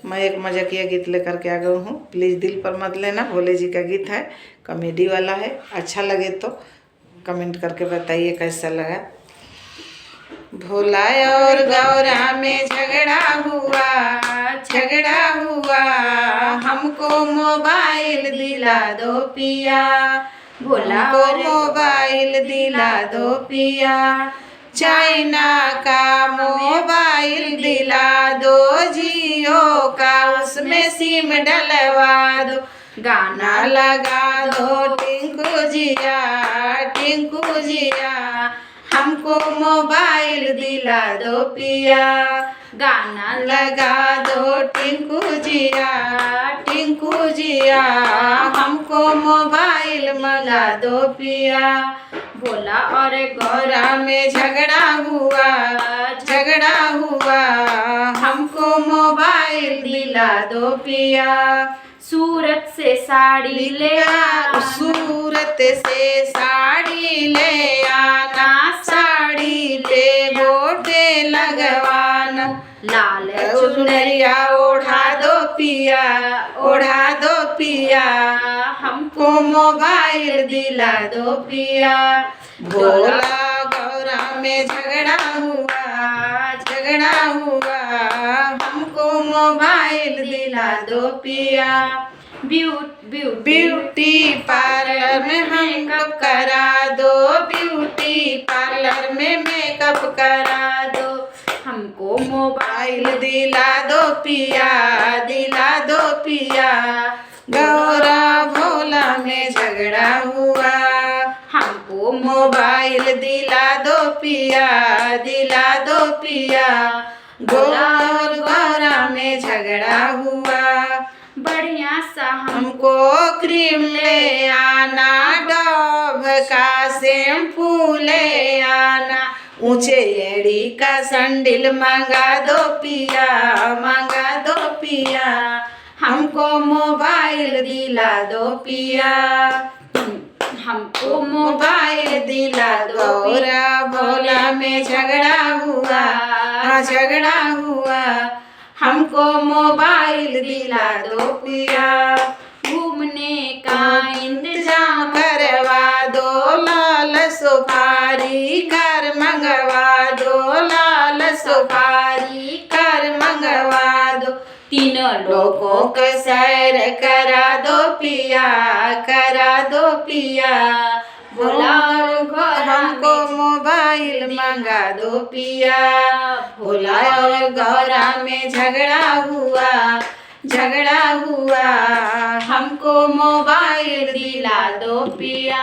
मैं एक मजाकिया गीत लेकर के आ गई हूँ। प्लीज़ दिल पर मत लेना। भोले जी का गीत है, कॉमेडी वाला है। अच्छा लगे तो कमेंट करके बताइए कैसा लगा। भोला और गौरा में झगड़ा हुआ, हमको मोबाइल दिला दो पिया। भोला को मोबाइल दिला दो पिया। चाइना का मोबाइल दिला दो, जियो का उसमें सिम डलवा दो। गाना लगा दो टिंकू जिया, हमको मोबाइल दिला दो पिया। गाना लगा दो टिंकू जिया, हमको मोबाइल मंगा दो पिया। भोला और गौरा में झगड़ा हुआ, हमको मोबाइल दिला दो पिया। सूरत से साड़ी ले आना, साड़ी पे गोटे लगवाना। लाल चुनरिया ओढ़ा दो पिया, हमको मोबाइल दिला दो पिया। भोला गौरा में झगड़ा हुआ, हमको मोबाइल दिला दो पिया। ब्यूटी पार्लर में मेकअप करा दो, हमको मोबाइल दिला दो पिया। गौरा भोला में झगड़ा हुआ, हमको मोबाइल दिला दो पिया। भोला और गौरा में झगड़ा हुआ, बढ़िया सा हमको क्रीम ले आना, डव का शैम्पू ले आना। ऊंचे एड़ी का सैंडल मंगा दो पिया, हमको मोबाइल दिला दो पिया। हमको मोबाइल दिला दो। गौरा भोला में झगड़ा हुआ, हमको मोबाइल दिला दो पिया। घूमने का इंतजाम करवा दो, लाल सफारी कार मंगवा दो। तीनों लोगों को सैर करा दो पिया। भोला और हमको मोबाइल मंगा दो पिया। भोला और गौरा में झगड़ा हुआ, हमको मोबाइल दिला दो पिया।